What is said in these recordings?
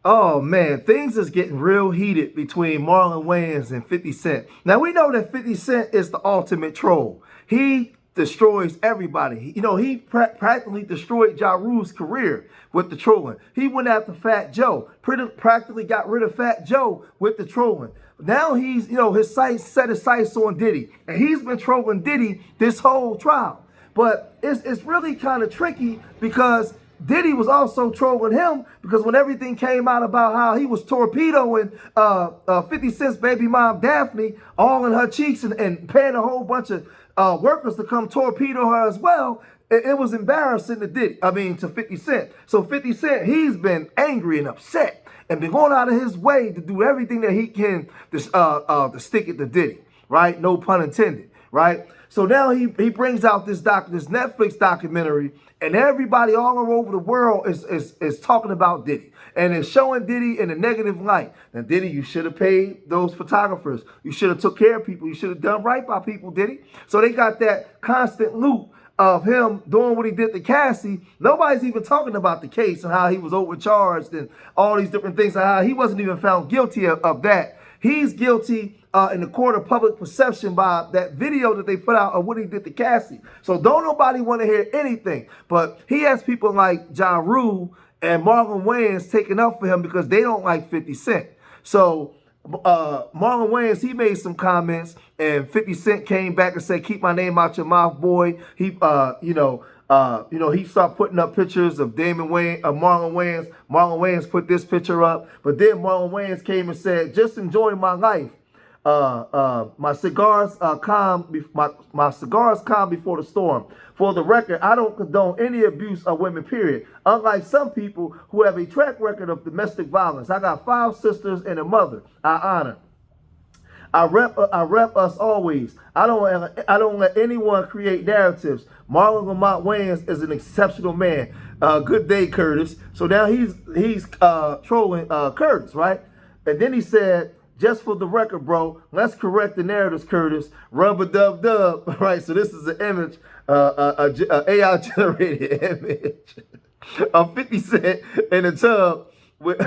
Oh man, things is getting real heated between Marlon Wayans and 50 Cent. Now we know that 50 Cent is the ultimate troll. He destroys everybody. He practically destroyed Ja Rule's career with the trolling. He went after Fat Joe, practically got rid of Fat Joe with the trolling. Now he's, his sights set his sights on Diddy, and he's been trolling Diddy this whole trial. But it's really kind of tricky because Diddy was also trolling him because when everything came out about how he was torpedoing 50 Cent's baby mom Daphne all in her cheeks and paying a whole bunch of workers to come torpedo her as well, it was embarrassing to 50 Cent. So 50 Cent, he's been angry and upset and been going out of his way to do everything that he can to stick it to Diddy, right? No pun intended, right? So now he brings out this Netflix documentary, and everybody all over the world is talking about Diddy. And it's showing Diddy in a negative light. Now, Diddy, you should have paid those photographers. You should have took care of people. You should have done right by people, Diddy. So they got that constant loop of him doing what he did to Cassie. Nobody's even talking about the case and how he was overcharged and all these different things and how he wasn't even found guilty of that. He's guilty in the court of public perception by that video that they put out of what he did to Cassie. So don't nobody want to hear anything. But he has people like Ja Rule and Marlon Wayans taking up for him because they don't like 50 Cent. So Marlon Wayans, he made some comments, and 50 Cent came back and said, "Keep my name out your mouth, boy." He, he started putting up pictures of Marlon Wayans. Marlon Wayans put this picture up, but then Marlon Wayans came and said, "Just enjoy my life. My cigars calm before the storm. For the record, I don't condone any abuse of women, period. Unlike some people who have a track record of domestic violence. I got 5 sisters and a mother I honor. I rep us always. I don't let anyone create narratives. Marlon Lamont Wayans is an exceptional man. Good day, Curtis." So now he's trolling Curtis, right? And then he said, "Just for the record, bro, let's correct the narratives, Curtis. Rub-a-dub-dub." Right, so this is an image, AI-generated image of 50 Cent in the tub with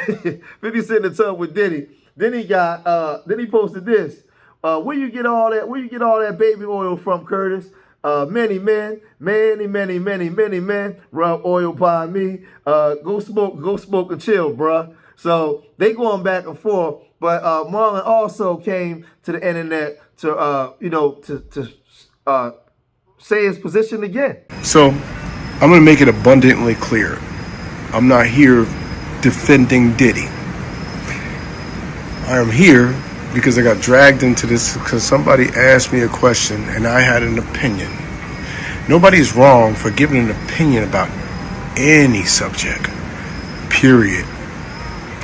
50 Cent in the tub with Diddy. Then he posted this. Where you get all that baby oil from, Curtis? Many men rub oil by me. Go smoke and chill, bruh. So they going back and forth. But Marlon also came to the internet to say his position again. So I'm going to make it abundantly clear. I'm not here defending Diddy. I am here because I got dragged into this because somebody asked me a question and I had an opinion. Nobody's wrong for giving an opinion about any subject, period.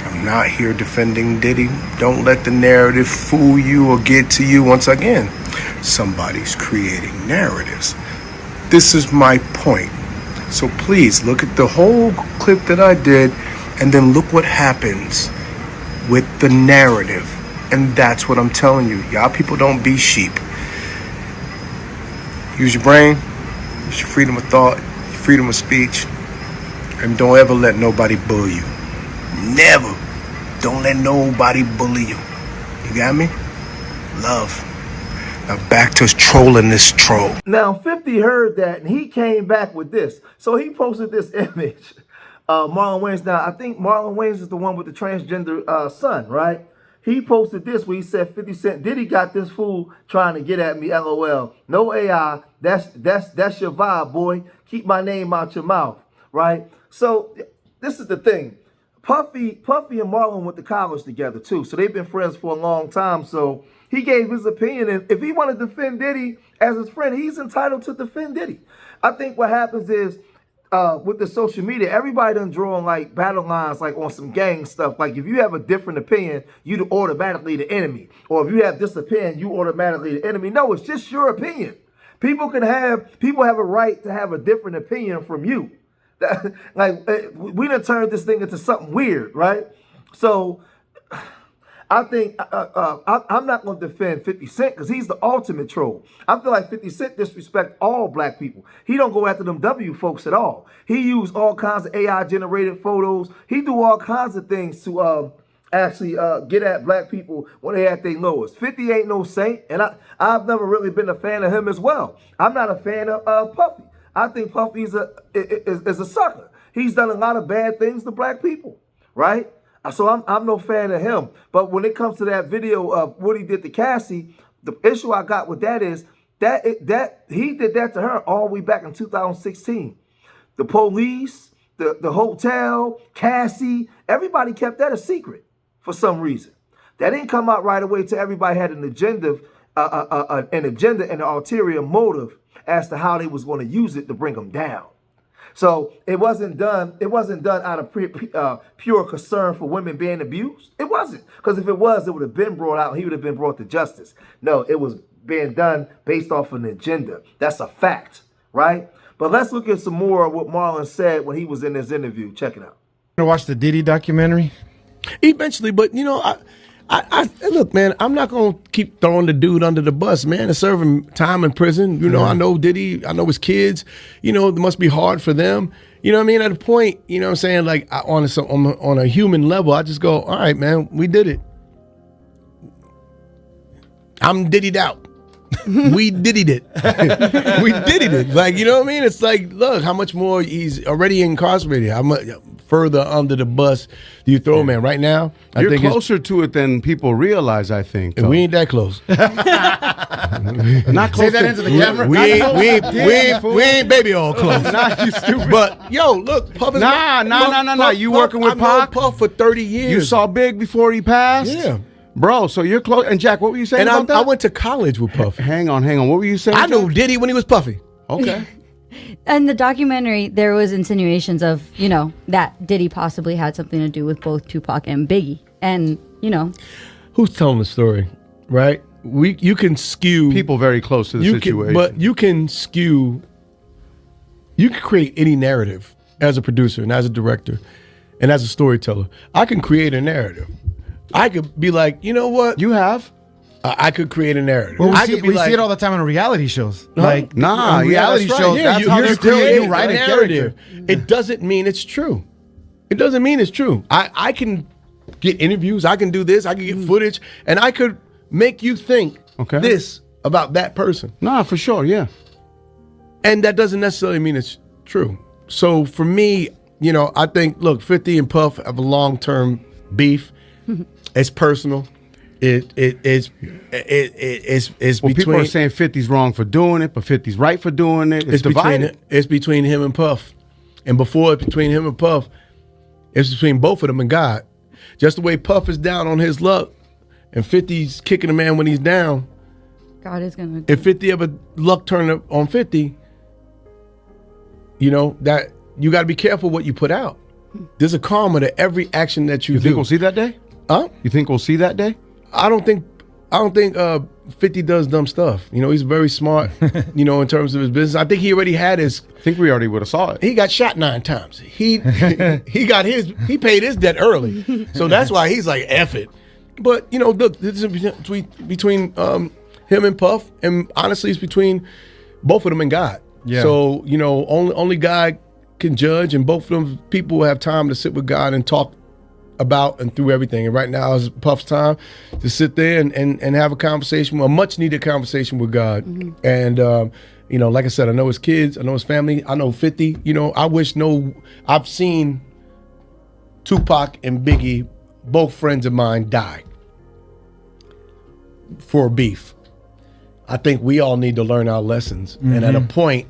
I'm not here defending Diddy. Don't let the narrative fool you or get to you. Once again, somebody's creating narratives. This is my point. So please look at the whole clip that I did and then look what happens with the narrative. And that's what I'm telling you. Y'all people don't be sheep. Use your brain, use your freedom of thought, your freedom of speech, and don't ever let nobody bully you. Never. Don't let nobody bully you. You got me? Love. Now back to trolling this troll. Now 50 heard that and he came back with this. So he posted this image. Marlon Wayans. Now I think Marlon Wayans is the one with the transgender son, right? He posted this where he said 50 Cent, "Diddy got this fool trying to get at me, LOL. No AI. That's your vibe, boy. Keep my name out your mouth." Right? So this is the thing. Puffy and Marlon went to college together too. So they've been friends for a long time. So he gave his opinion. And if he wanted to defend Diddy as his friend, he's entitled to defend Diddy. I think what happens is with the social media, everybody done drawing like battle lines like on some gang stuff. Like if you have a different opinion, you automatically the enemy. Or if you have this opinion, you automatically the enemy. No, it's just your opinion. People have a right to have a different opinion from you. Like we done turned this thing into something weird, right? So I think I'm not going to defend 50 Cent because he's the ultimate troll. I feel like 50 Cent disrespect all black people. He don't go after them W folks at all. He used all kinds of AI generated photos. He do all kinds of things to actually get at black people when they at their lowest. 50 ain't no saint, and I've never really been a fan of him as well. I'm not a fan of Puffy. I think Puffy is a sucker. He's done a lot of bad things to black people, right? So I'm no fan of him. But when it comes to that video of what he did to Cassie, the issue I got with that is that he did that to her all the way back in 2016. The police, the hotel, Cassie, everybody kept that a secret for some reason. That didn't come out right away till everybody had an agenda and an ulterior motive as to how they was going to use it to bring them down. So it wasn't done out of pure concern for women being abused. It wasn't. Because if it was, it would have been brought out. He would have been brought to justice. No, it was being done based off an agenda. That's a fact, right? But let's look at some more of what Marlon said when he was in his interview. Check it out. You watch the Diddy documentary? Eventually, but you know, I look, man, I'm not gonna keep throwing the dude under the bus, man. And serving time in prison. You know, I know Diddy, I know his kids. You know, it must be hard for them. You know what I mean? At a point, you know what I'm saying? Like on a human level, I just go, all right, man, we did it. I'm Diddy'd out. We diddied it. We diddied it. Like, you know what I mean? It's like, look, how much more he's already incarcerated. How much further under the bus do you throw him, man? Right now, you're closer to it than people realize, I think. We ain't that close. Not close. Say that into the camera. We ain't baby all close. Nah, you stupid. But, yo, look, Puff is Nah. You working with Pac? Puff for 30 years. You saw Big before he passed? Yeah. Bro, so you're close. And Jack, what were you saying about that? I went to college with Puff. Hang on. What were you saying? I knew Diddy when he was Puffy. Okay. In the documentary, there was insinuations of, you know, that Diddy possibly had something to do with both Tupac and Biggie. And, you know. Who's telling the story, right? You can skew. People very close to the situation. But you can skew. You can create any narrative as a producer and as a director and as a storyteller. I can create a narrative. I could be like, you know what? You have. I could create a narrative. Well, I see it all the time in reality shows. Like, reality shows, Yeah, that's how you write a narrative. character. It doesn't mean it's true. It doesn't mean it's true. I can get interviews. I can do this. I can get footage. And I could make you think this about that person. Nah, for sure, yeah. And that doesn't necessarily mean it's true. So for me, you know, I think, look, 50 and Puff have a long-term beef. It's personal. It's between. People are saying 50's wrong for doing it, but 50's right for doing it. It's divided. It's between him and Puff, and before it's between him and Puff, it's between both of them and God. Just the way Puff is down on his luck, and 50's kicking a man when he's down. God is gonna. If 50 ever luck turn up on 50, you know that you got to be careful what you put out. There's a karma to every action that you do. You think we'll see that day? Huh? You think we'll see that day? I don't think 50 does dumb stuff. You know, he's very smart, you know, in terms of his business. I think he already had his. I think we already would have saw it. He got shot 9 times. He paid his debt early. So that's why he's like, F it. But, you know, look, this is between him and Puff, and honestly, it's between both of them and God. Yeah. So, you know, only God can judge, and both of them people will have time to sit with God and talk about and through everything. And right now is Puff's time to sit there and have a conversation, a much needed conversation with God. And you know, like I said, I know his kids, I know his family, I know 50. You know, I've seen Tupac and Biggie, both friends of mine, die for beef. I think we all need to learn our lessons. And at a point,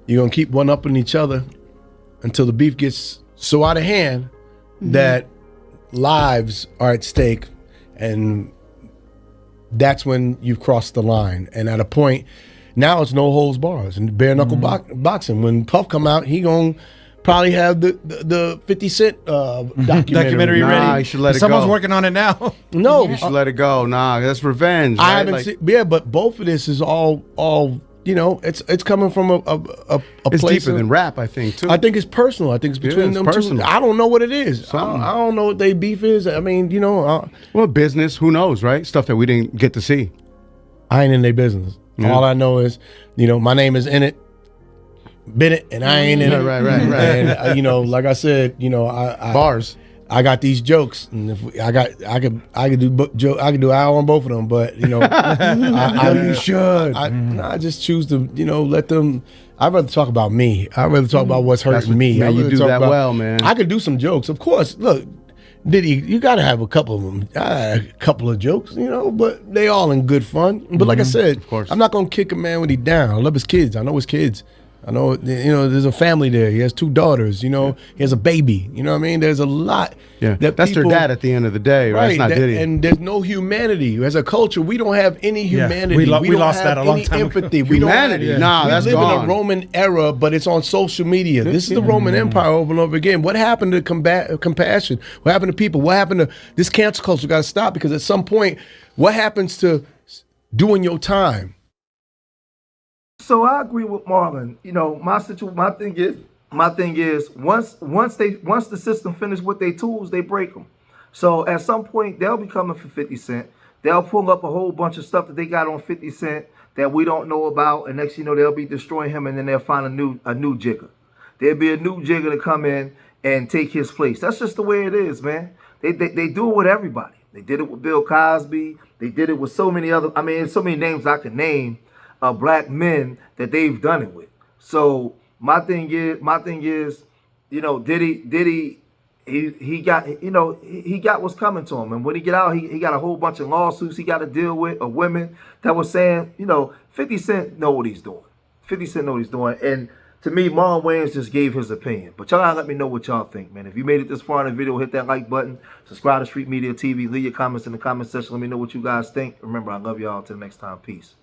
you're gonna keep one up on each other until the beef gets so out of hand that lives are at stake, and that's when you've crossed the line. And at a point, now it's no holds bars and bare knuckle boxing. When Puff come out, he gonna probably have the 50 Cent documentary ready. Nah, you should let it Someone's go. working on it now. No, You should let it go. Nah, that's revenge. I right? haven't Like, seen. Yeah, but both of this is all you know, it's coming from a It's place deeper than rap, I think, too. I think it's personal. I think it's between it's them personal. two. I don't know what it is. I don't know what they beef is. I mean, you know, Well, business, who knows, right? Stuff that we didn't get to see. I ain't in their business. Yeah. All I know is, you know, my name is in it, Bennett, and I ain't in it. Right. And you know, like I said, you know, Bars. I got these jokes, and if I could do joke. I could do hour on both of them, but you know, you should. I just choose to, you know, let them. I'd rather talk about me. I'd rather talk about what's hurting me. man, I'd you rather do talk that about- well, man. I could do some jokes, of course. Look, Diddy, you got to have a couple of them. A couple of jokes, you know, but they all in good fun. But like I said, Of course. I'm not gonna kick a man when he down. I love his kids. I know his kids. I know, you know, there's a family there. He has 2 daughters. You know, he has a baby. You know what I mean? There's a lot. Yeah, that that's people, their dad at the end of the day, right? It's not Diddy. And there's no humanity. As a culture, we don't have any Yeah, humanity. we don't lost have that a long any time ago. empathy. Humanity? We don't, Nah, we that's live in gone. a Roman era, but it's on social media. This is the Roman Empire over and over again. What happened to compassion? What happened to people? What happened to this cancel culture? Got to stop, because at some point, what happens to doing your time? So I agree with Marlon. You know, my thing is once the system finish with their tools, they break them. So at some point they'll be coming for 50 Cent. They'll pull up a whole bunch of stuff that they got on 50 Cent that we don't know about, and next you know they'll be destroying him, and then they'll find a new jigger. There'll be a new jigger to come in and take his place. That's just the way it is, man. They do it with everybody. They did it with Bill Cosby. They did it with so many other. I mean, so many names I could name. Black men that they've done it with. So my thing is, you know, Diddy, he got, you know, he got what's coming to him, and when he get out, he got a whole bunch of lawsuits he got to deal with of women that were saying, you know, 50 Cent know what he's doing. 50 Cent know what he's doing, and to me, Marlon Wayans just gave his opinion. But y'all gotta let me know what y'all think, man. If you made it this far in the video, hit that like button, subscribe to Street Media TV, leave your comments in the comment section. Let me know what you guys think. Remember, I love y'all. Till next time, peace.